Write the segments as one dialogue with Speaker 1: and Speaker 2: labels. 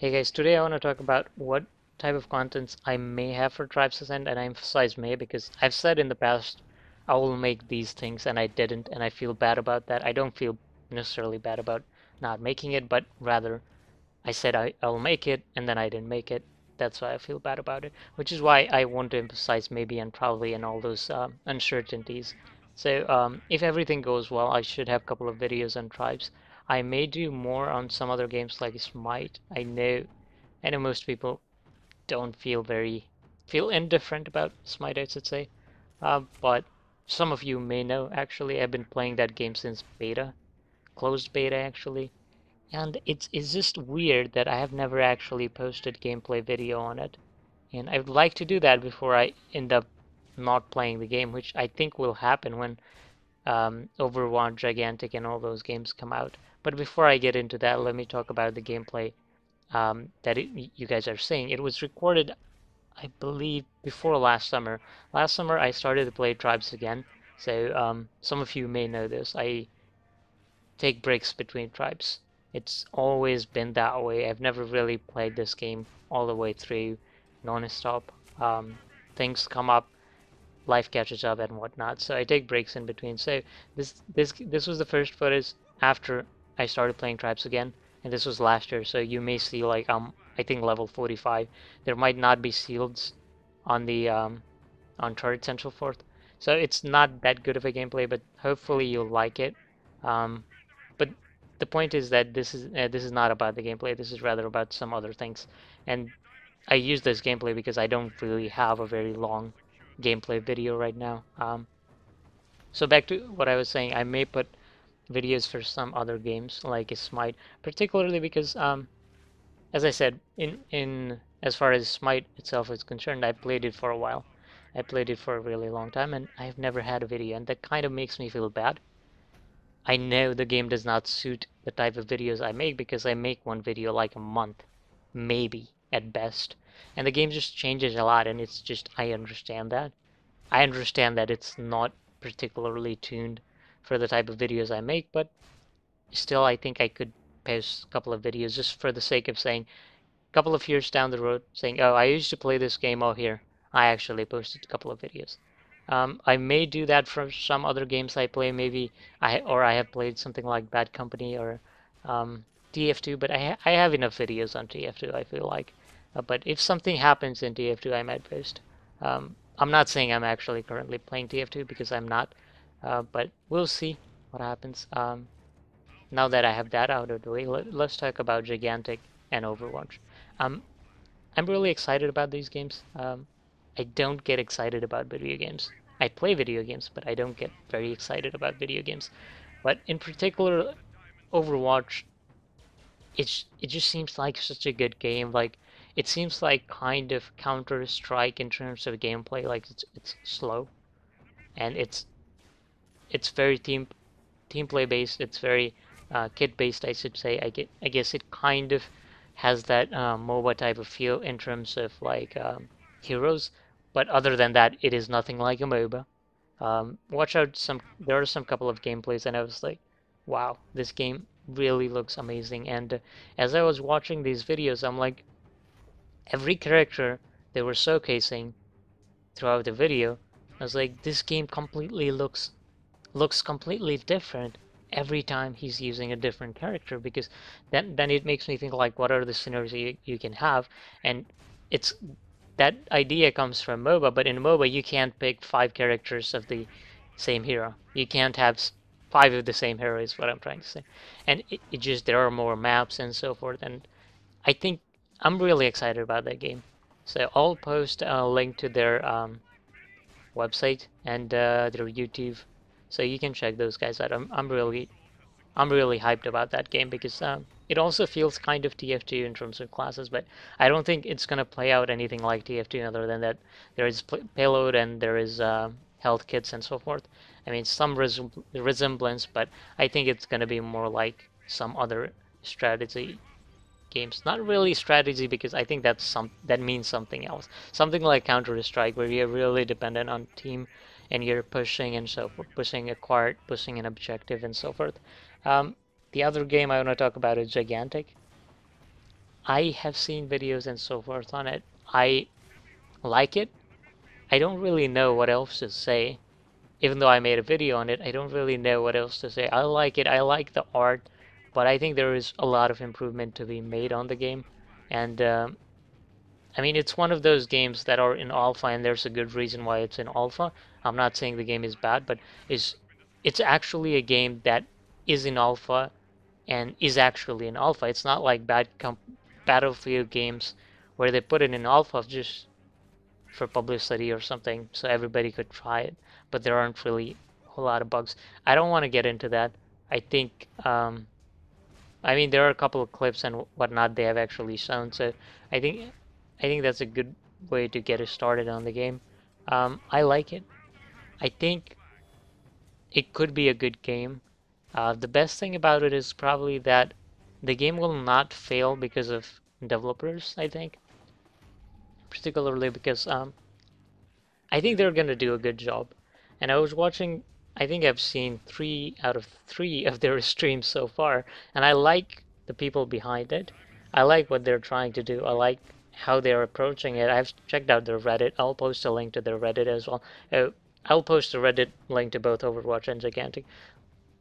Speaker 1: Hey guys, today I want to talk about what type of contents I may have for Tribes Ascent, and I emphasize may because I've said in the past I will make these things and I didn't, and I feel bad about that. I don't feel necessarily bad about not making it, but rather I said I'll make it and then I didn't make it. That's why I feel bad about it, which is why I want to emphasize maybe and probably and all those uncertainties. So if everything goes well, I should have a couple of videos on Tribes. I may do more on some other games like Smite. I know most people don't feel indifferent about Smite, I should say. But some of you may know actually I've been playing that game since beta, closed beta actually. And it's just weird that I have never actually posted gameplay video on it. And I would like to do that before I end up not playing the game, which I think will happen when Overwatch, Gigantic, and all those games come out. But before I get into that, let me talk about the gameplay you guys are seeing. It was recorded, I believe, before last summer. Last summer I started to play Tribes again, so some of you may know this. I take breaks between tribes. It's always been that way. I've never really played this game all the way through non-stop. Things come up, life catches up and whatnot, so I take breaks in between. So this was the first footage after I started playing Tribes again, and this was last year. So you may see like I think level 45. There might not be shields on the on turrets and so forth. So it's not that good of a gameplay, but hopefully you'll like it. Um, but the point is that this is not about the gameplay. This is rather about some other things. And I use this gameplay because I don't really have a very long gameplay video right now. So back to what I was saying, I may put videos for some other games like Smite, particularly because as I said, in as far as Smite itself is concerned, I played it for a while. I played it for a really long time, and I've never had a video, and that kind of makes me feel bad. I know the game does not suit the type of videos I make because I make one video like a month, maybe at best. And the game just changes a lot, and it's just, I understand that. I understand that it's not particularly tuned for the type of videos I make, but still, I think I could post a couple of videos just for the sake of saying, a couple of years down the road, saying, oh, I used to play this game, oh, here, I actually posted a couple of videos. I may do that for some other games I play. Maybe I have played something like Bad Company or TF2, but I have enough videos on TF2. I feel like, but if something happens in TF2, I might post. I'm not saying I'm actually currently playing TF2 because I'm not, but we'll see what happens. Now that I have that out of the way, let's talk about Gigantic and Overwatch. Um, I'm really excited about these games. I don't get excited about video games. I play video games, but I don't get very excited about video games. But in particular, Overwatch, it just seems like such a good game. Like it seems like kind of Counter Strike in terms of gameplay. Like it's slow and it's very team play based. It's very kit based, I should say. I guess it kind of has that MOBA type of feel in terms of like heroes, but other than that, it is nothing like a MOBA. Watch out some. There are some couple of gameplays, and I was like, wow, this game really looks amazing. And as I was watching these videos, I'm like, every character they were showcasing throughout the video, I was like, this game completely looks completely different every time he's using a different character because then it makes me think like what are the scenarios you can have, and it's that idea comes from MOBA, but in MOBA you can't pick five characters of the same hero. You can't have five of the same hero is what I'm trying to say. And it just there are more maps and so forth, and I think I'm really excited about that game. So I'll post a link to their website and their YouTube, so you can check those guys out. I'm really hyped about that game because it also feels kind of TF2 in terms of classes, but I don't think it's gonna play out anything like TF2 other than that there is payload and there is health kits and so forth. I mean some resemblance, but I think it's gonna be more like some other strategy games. Not really strategy because I think that means something else. Something like Counter Strike where you're really dependent on team and you're pushing and so forth, pushing a card, pushing an objective and so forth. Um, the other game I want to talk about is Gigantic. I have seen videos and so forth on it. I like it. I don't really know what else to say. Even though I made a video on it, I don't really know what else to say. I like it. I like the art, but I think there is a lot of improvement to be made on the game. And I mean, it's one of those games that are in alpha, and there's a good reason why it's in alpha. I'm not saying the game is bad, but is it's actually a game that is in alpha and is actually in alpha. It's not like Battlefield games where they put it in alpha just for publicity or something so everybody could try it, but there aren't really a whole lot of bugs. I don't want to get into that. I think, I mean, there are a couple of clips and whatnot they have actually shown, so I think, I think that's a good way to get it started on the game. I like it. I think it could be a good game. The best thing about it is probably that the game will not fail because of developers, I think, particularly because I think they're gonna do a good job. And I was watching, I think I've seen 3 out of 3 of their streams so far, and I like the people behind it. I like what they're trying to do. I like how they're approaching it. I've checked out their Reddit. I'll post a link to their Reddit as well. I'll post a Reddit link to both Overwatch and Gigantic.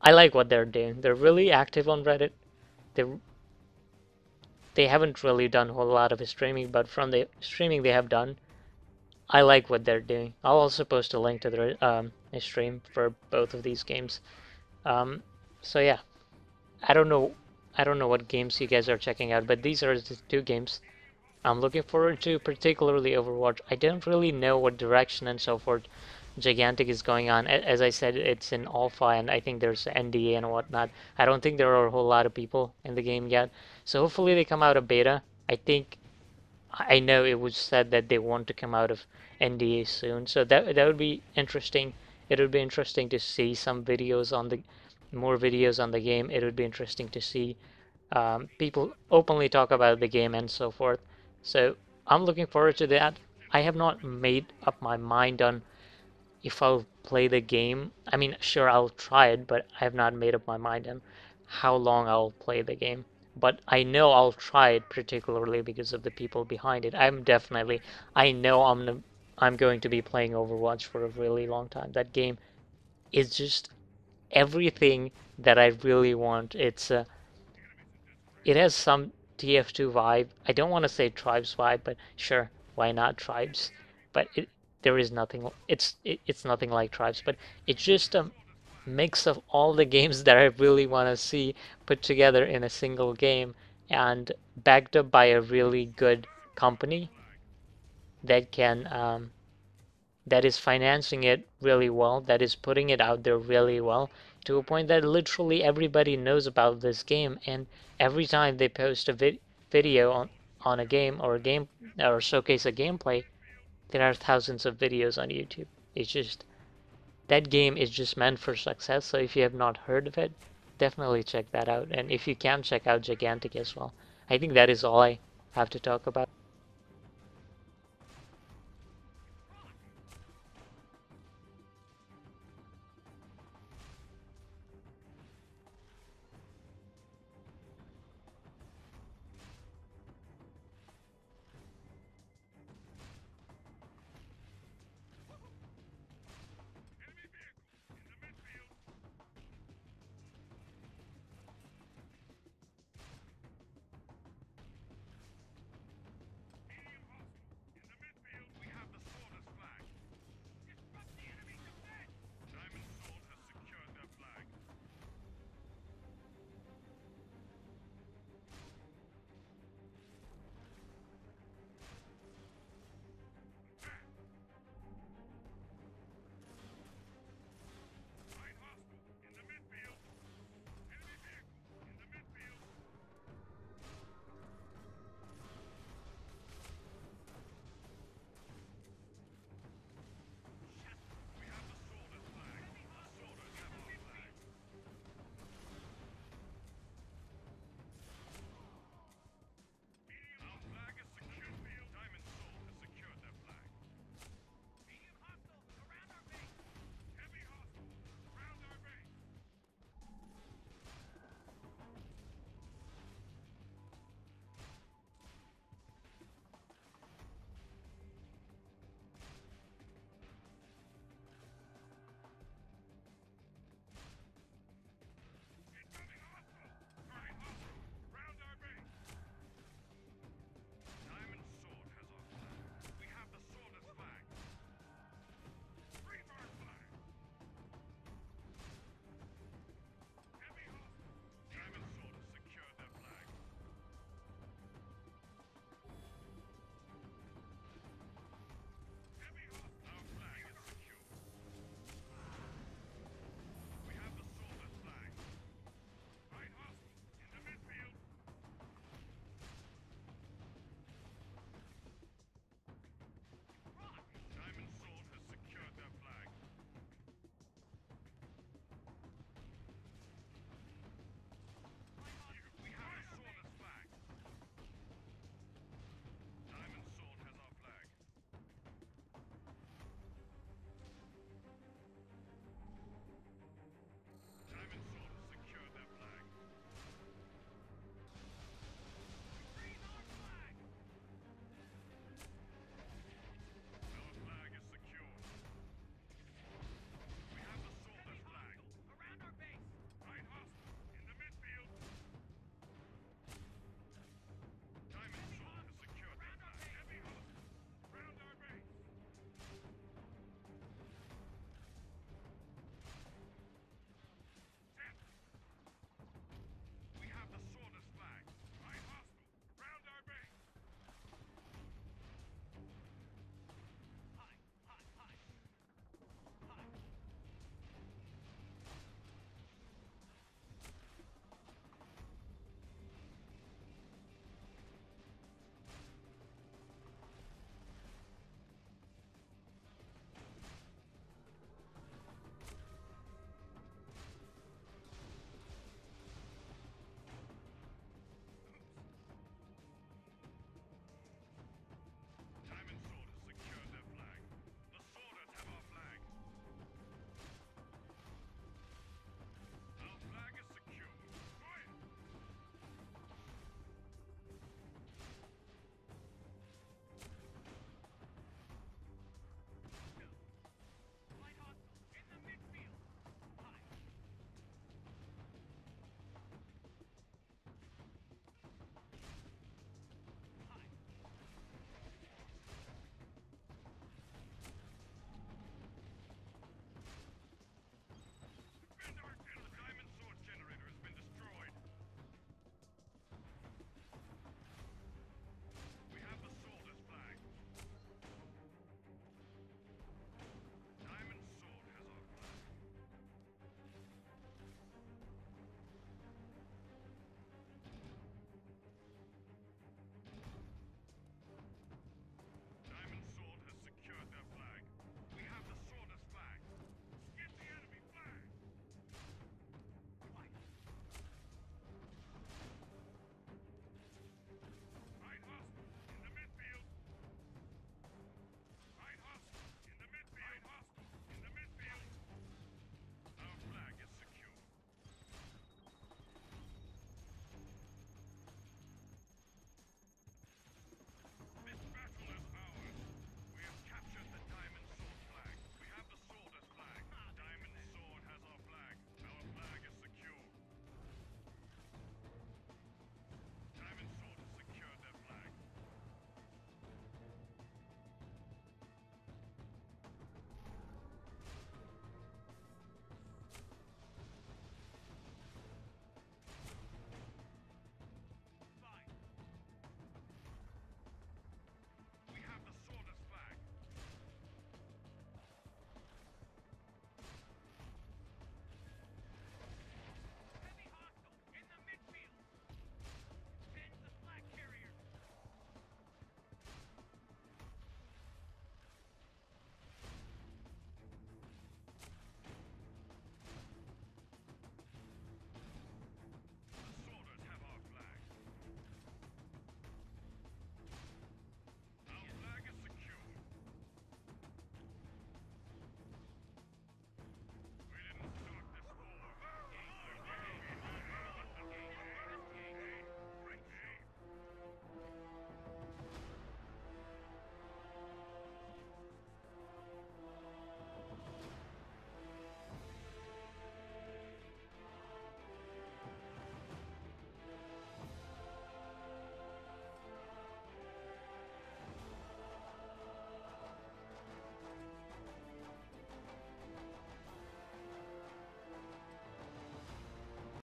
Speaker 1: I like what they're doing. They're really active on Reddit. They they haven't really done a whole lot of streaming, but from the streaming they have done, I like what they're doing. I'll also post a link to their stream for both of these games. Um, so yeah, I don't know, I don't know what games you guys are checking out, but these are the 2 games I'm looking forward to, particularly Overwatch. I don't really know what direction and so forth Gigantic is going on. As I said, it's in alpha, and I think there's NDA and whatnot. I don't think there are a whole lot of people in the game yet, so hopefully they come out of beta. I think I know it was said that they want to come out of NDA soon, so that would be interesting. It would be interesting to see some videos on the more videos on the game. It would be interesting to see people openly talk about the game and so forth. So I'm looking forward to that. I have not made up my mind on if I'll play the game. I mean, sure, I'll try it, but I have not made up my mind on how long I'll play the game. But I know I'll try it, particularly because of the people behind it. I know I'm going to be playing Overwatch for a really long time. That game is just everything that I really want. It has some TF2 vibe. I don't want to say Tribes vibe, but sure, why not Tribes? But there is nothing. It's nothing like Tribes, but it's just a mix of all the games that I really want to see put together in a single game and backed up by a really good company that can that is financing it really well, that is putting it out there really well, to a point that literally everybody knows about this game, and every time they post a video on a game or a game or showcase a gameplay, there are thousands of videos on YouTube. It's just that game is just meant for success. So if you have not heard of it, definitely check that out. And if you can, check out Gigantic as well. I think that is all I have to talk about.